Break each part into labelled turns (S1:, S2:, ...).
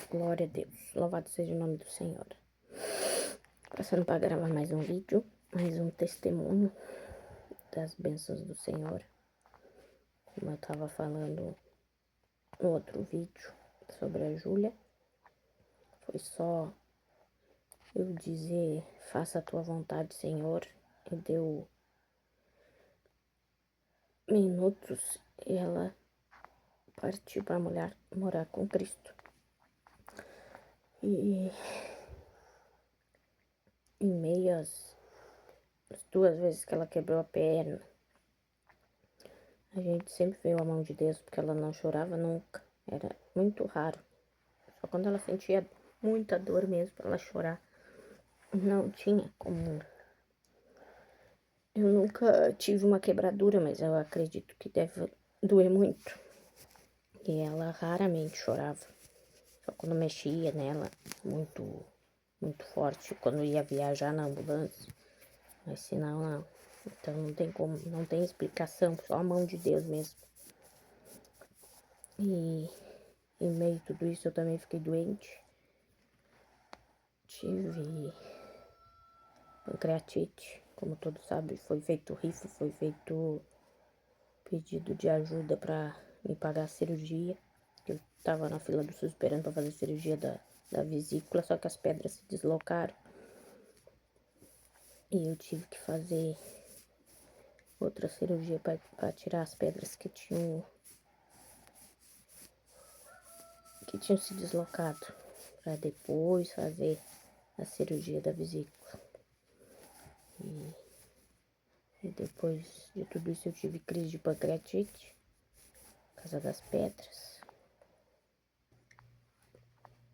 S1: Glória a Deus. Louvado seja o nome do Senhor. Passando para gravar mais um vídeo, mais um testemunho das bênçãos do Senhor. Como eu estava falando no outro vídeo sobre a Júlia, foi só eu dizer, faça a tua vontade, Senhor, e deu minutos e ela partiu para morar com Cristo. E em meio às 2 vezes que ela quebrou a perna, a gente sempre viu a mão de Deus, porque ela não chorava nunca. Era muito raro. Só quando ela sentia muita dor mesmo pra ela chorar. Não tinha como. Eu nunca tive uma quebradura, mas eu acredito que deve doer muito. E ela raramente chorava. Só quando mexia nela, muito, muito forte. Quando ia viajar na ambulância. Mas senão não. Então não tem como, não tem explicação. Só a mão de Deus mesmo. E em meio a tudo isso eu também fiquei doente. Tive pancreatite, como todos sabem, foi feito rifa, foi feito pedido de ajuda para me pagar a cirurgia. Eu tava na fila do SUS esperando para fazer a cirurgia da vesícula, só que as pedras se deslocaram. E eu tive que fazer outra cirurgia para tirar as pedras que tinham se deslocado, para depois fazer a cirurgia da vesícula. E depois de tudo isso eu tive crise de pancreatite, por causa das pedras.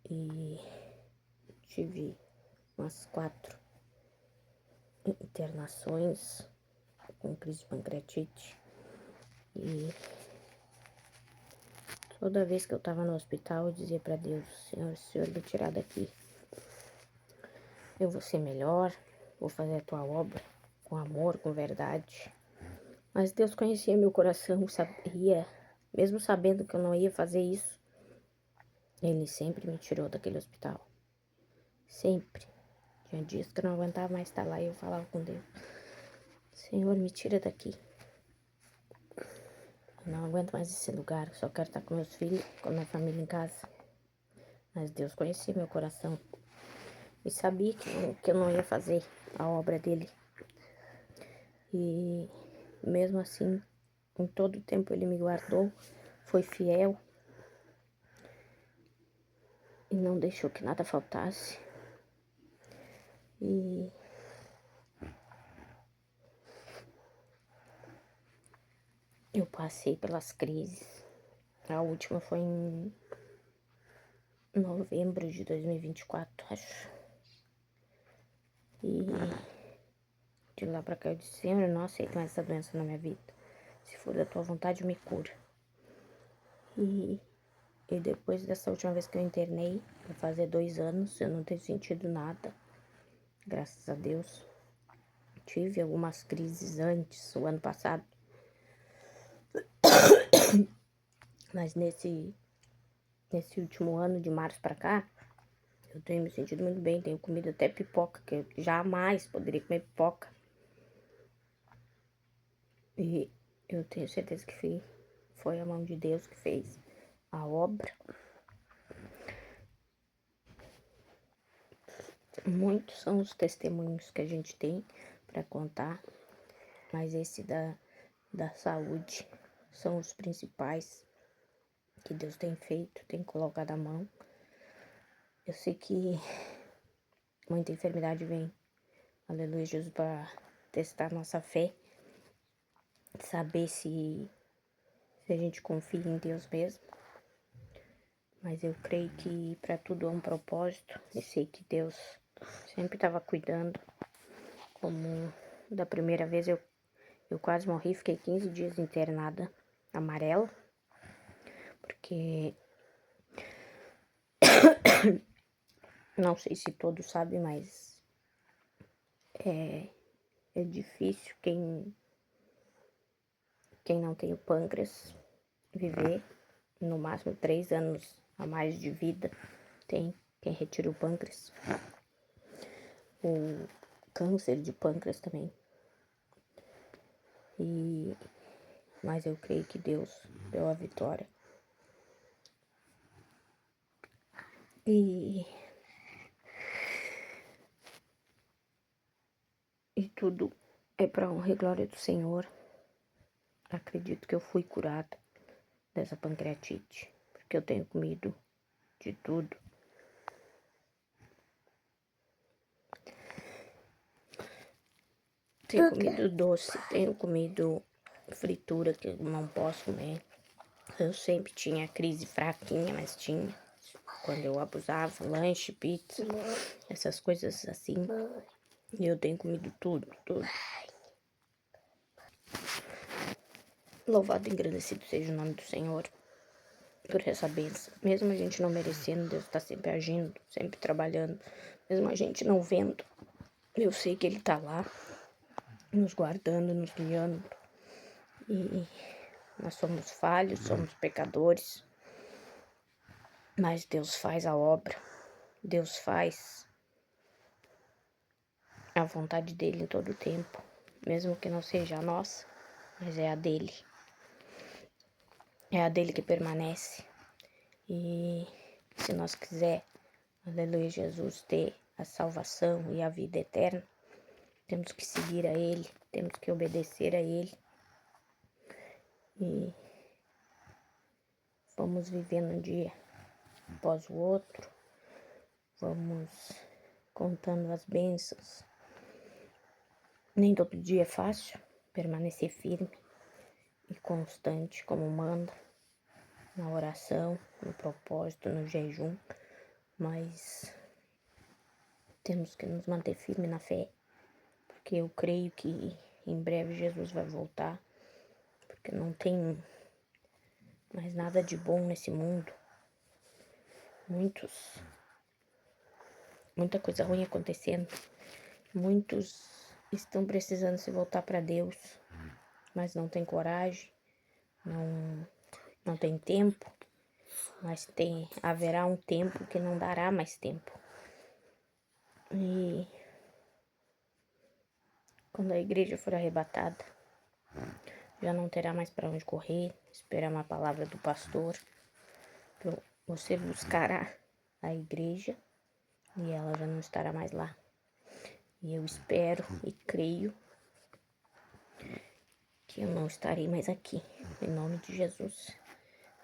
S1: E tive umas 4 internações com crise de pancreatite. E toda vez que eu tava no hospital eu dizia para Deus: Senhor, se o Senhor me tirar daqui, eu vou ser melhor, vou fazer a tua obra com amor, com verdade. Mas Deus conhecia meu coração, sabia, mesmo sabendo que eu não ia fazer isso, Ele sempre me tirou daquele hospital. Sempre. Tinha dias que eu não aguentava mais estar lá e eu falava com Deus: Senhor, me tira daqui. Eu não aguento mais esse lugar, eu só quero estar com meus filhos, com a minha família em casa. Mas Deus conhecia meu coração e sabia que eu não ia fazer a obra dele. E mesmo assim, em todo o tempo ele me guardou, foi fiel e não deixou que nada faltasse. E eu passei pelas crises. A última foi em novembro de 2024, acho. E de lá pra cá eu disse: Senhor, eu não aceito mais essa doença na minha vida. Se for da tua vontade, me cura. E depois dessa última vez que eu internei, vai fazer 2 anos, eu não tenho sentido nada. Graças a Deus. Tive algumas crises antes, o ano passado. Mas nesse último ano, de março pra cá, eu tenho me sentido muito bem. Tenho comido até pipoca, que eu jamais poderia comer pipoca. E eu tenho certeza que foi a mão de Deus que fez a obra. Muitos são os testemunhos que a gente tem para contar, mas esse da saúde são os principais que Deus tem feito, tem colocado a mão. Eu sei que muita enfermidade vem, aleluia, Jesus, para testar nossa fé, saber se a gente confia em Deus mesmo. Mas eu creio que para tudo há um propósito. Eu sei que Deus sempre estava cuidando. Como da primeira vez eu quase morri, fiquei 15 dias internada, amarela. Porque não sei se todos sabem, mas é difícil quem não tem o pâncreas viver no máximo 3 anos a mais de vida. tem quem retira o pâncreas, o câncer de pâncreas também. Mas eu creio que Deus deu a vitória. E tudo é para honra e glória do Senhor. Acredito que eu fui curada dessa pancreatite, porque eu tenho comido de tudo. Tenho comido doce, tenho comido fritura que eu não posso comer. Eu sempre tinha crise fraquinha, mas tinha. Quando eu abusava, lanche, pizza, essas coisas assim. E eu tenho comido tudo. Louvado e engrandecido seja o nome do Senhor por essa bênção. Mesmo a gente não merecendo, Deus está sempre agindo, sempre trabalhando. Mesmo a gente não vendo, eu sei que Ele está lá, nos guardando, nos guiando. E nós somos falhos, somos pecadores. Mas Deus faz a obra. Deus faz a vontade dele em todo o tempo. Mesmo que não seja a nossa, mas é a dele. É a dele que permanece. E se nós quiser, aleluia, Jesus, ter a salvação e a vida eterna, temos que seguir a Ele, temos que obedecer a Ele. E vamos vivendo um dia após o outro, vamos contando as bênçãos. Nem todo dia é fácil permanecer firme e constante como manda, na oração, no propósito, no jejum, mas temos que nos manter firme na fé, porque eu creio que em breve Jesus vai voltar, porque não tem mais nada de bom nesse mundo. Muita coisa ruim acontecendo. Muitos estão precisando se voltar para Deus, mas não tem coragem, não tem tempo, mas haverá um tempo que não dará mais tempo. E quando a igreja for arrebatada, já não terá mais para onde correr, esperar uma palavra do pastor. Você buscará a igreja e ela já não estará mais lá. E eu espero e creio que eu não estarei mais aqui. Em nome de Jesus,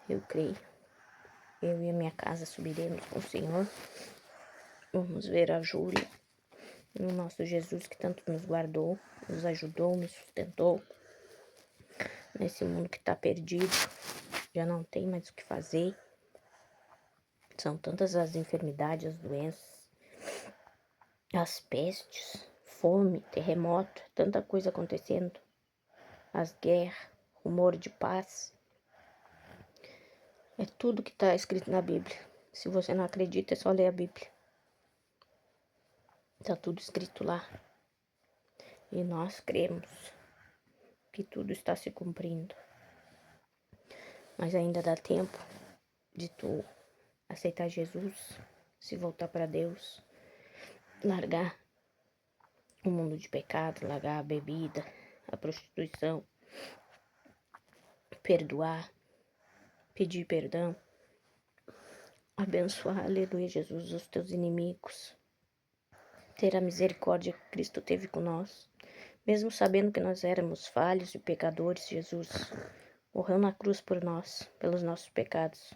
S1: eu creio. Eu e a minha casa subiremos com o Senhor. Vamos ver a Júlia, o nosso Jesus que tanto nos guardou, nos ajudou, nos sustentou. Nesse mundo que está perdido, já não tem mais o que fazer. São tantas as enfermidades, as doenças, as pestes, fome, terremoto, tanta coisa acontecendo. As guerras, rumor de paz. É tudo que está escrito na Bíblia. Se você não acredita, é só ler a Bíblia. Está tudo escrito lá. E nós cremos que tudo está se cumprindo. Mas ainda dá tempo de tu aceitar Jesus, se voltar para Deus, largar o mundo de pecado, largar a bebida, a prostituição, perdoar, pedir perdão, abençoar, aleluia, Jesus, os teus inimigos, ter a misericórdia que Cristo teve com nós, mesmo sabendo que nós éramos falhos e pecadores. Jesus morreu na cruz por nós, pelos nossos pecados.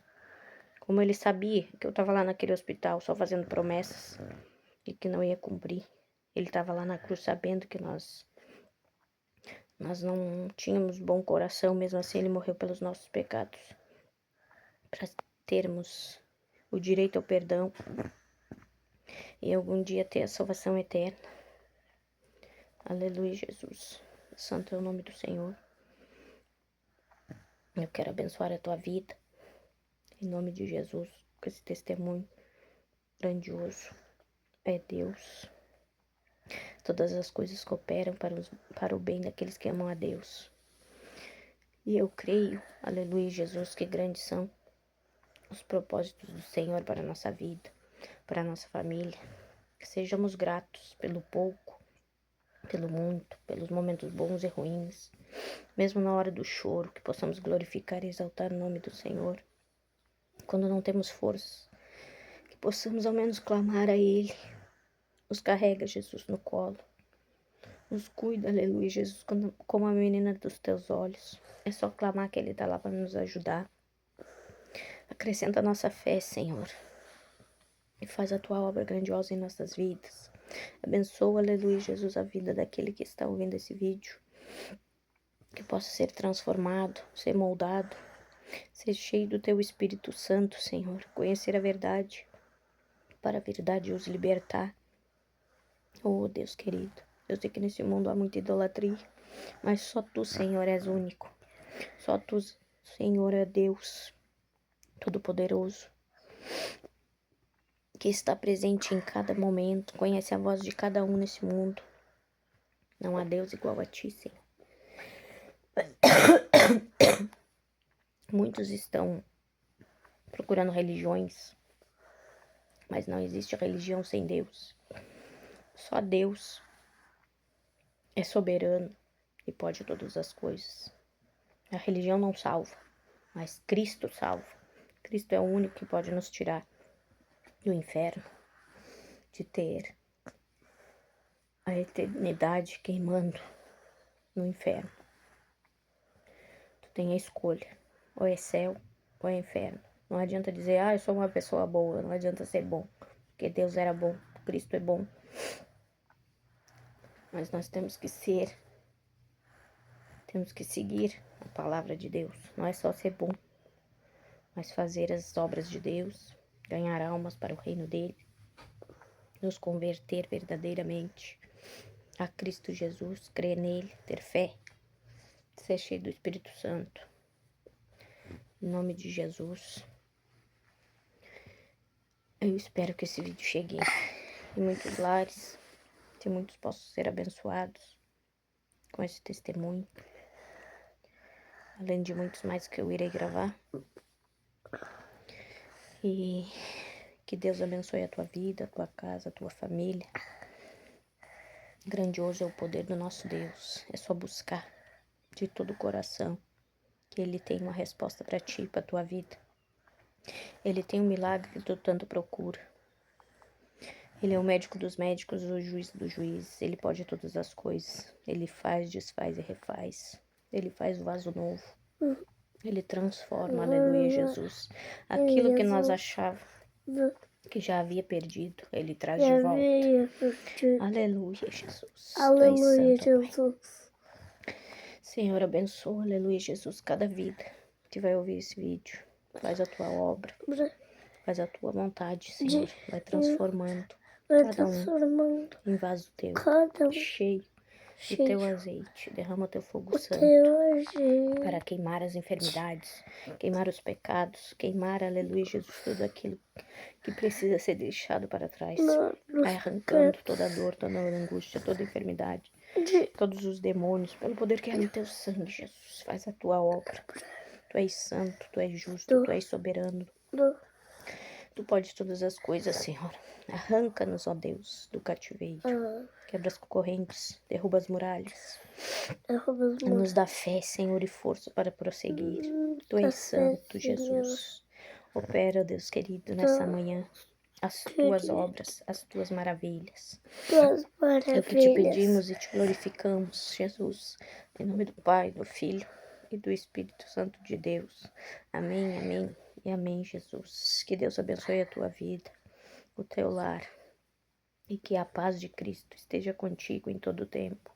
S1: Como ele sabia que eu estava lá naquele hospital só fazendo promessas e que não ia cumprir. Ele estava lá na cruz sabendo que nós não tínhamos bom coração, mesmo assim ele morreu pelos nossos pecados, para termos o direito ao perdão e algum dia ter a salvação eterna. Aleluia, Jesus. Santo é o nome do Senhor. Eu quero abençoar a tua vida, em nome de Jesus, com esse testemunho grandioso. É Deus. Todas as coisas cooperam para o bem daqueles que amam a Deus. E eu creio, aleluia, Jesus, que grandes são os propósitos do Senhor para a nossa vida. para nossa família. Que sejamos gratos pelo pouco, pelo muito, pelos momentos bons e ruins. Mesmo na hora do choro, que possamos glorificar e exaltar o nome do Senhor. Quando não temos força, que possamos ao menos clamar a Ele. Nos carrega, Jesus, no colo. Nos cuida, aleluia, Jesus, como a menina dos teus olhos. É só clamar que Ele está lá para nos ajudar. Acrescenta a nossa fé, Senhor. E faz a tua obra grandiosa em nossas vidas. Abençoa, aleluia, Jesus, a vida daquele que está ouvindo esse vídeo. Que possa ser transformado, ser moldado. Ser cheio do teu Espírito Santo, Senhor. Conhecer a verdade. Para a verdade os libertar. Oh, Deus querido. Eu sei que nesse mundo há muita idolatria. Mas só tu, Senhor, és único. Só tu, Senhor, é Deus Todo-Poderoso. Que está presente em cada momento. Conhece a voz de cada um nesse mundo. Não há Deus igual a ti, Senhor. Muitos estão procurando religiões. Mas não existe religião sem Deus. Só Deus é soberano e pode todas as coisas. A religião não salva, mas Cristo salva. Cristo é o único que pode nos tirar do inferno, de ter a eternidade queimando no inferno. Tu tem a escolha, ou é céu ou é inferno. Não adianta dizer, eu sou uma pessoa boa, não adianta ser bom, porque Deus era bom, Cristo é bom. Mas nós temos que seguir a palavra de Deus. Não é só ser bom, mas fazer as obras de Deus, ganhar almas para o reino dele, nos converter verdadeiramente a Cristo Jesus, crer nele, ter fé, ser cheio do Espírito Santo. Em nome de Jesus, eu espero que esse vídeo chegue em muitos lares, que muitos possam ser abençoados com esse testemunho, além de muitos mais que eu irei gravar. E que Deus abençoe a tua vida, a tua casa, a tua família. Grandioso é o poder do nosso Deus. É só buscar de todo o coração que Ele tem uma resposta para ti e para a tua vida. Ele tem um milagre que tu tanto procura. Ele é o médico dos médicos, o juiz dos juízes. Ele pode todas as coisas. Ele faz, desfaz e refaz. Ele faz o vaso novo. Ele transforma, aleluia, Jesus. Aquilo que nós achávamos que já havia perdido, Ele traz de volta. Aleluia, Jesus.
S2: Aleluia,
S1: Tu és santo,
S2: Jesus.
S1: Pai. Senhor, abençoa, aleluia, Jesus, cada vida que vai ouvir esse vídeo. Faz a tua obra. Faz a tua vontade, Senhor. Vai transformando cada um em vaso teu, cheio do teu azeite. Derrama o teu fogo santo para queimar as enfermidades, queimar os pecados, queimar, aleluia, Jesus, tudo aquilo que precisa ser deixado para trás. Vai arrancando toda a dor, toda a angústia, toda a enfermidade, todos os demônios, pelo poder que há no teu sangue, Jesus. Faz a tua obra. Tu és santo, tu és justo, tu és soberano. Tu podes todas as coisas, Senhor. Arranca-nos, ó Deus, do cativeiro. Quebra as correntes, derruba as muralhas. Nos dá fé, Senhor, e força para prosseguir. Tu és santo, Jesus. Opera, Deus querido, nessa manhã as tuas obras, as tuas maravilhas. É o que te pedimos e te glorificamos, Jesus. Em nome do Pai, do Filho e do Espírito Santo de Deus. Amém, amém e amém, Jesus. Que Deus abençoe a tua vida, o teu lar, e que a paz de Cristo esteja contigo em todo o tempo.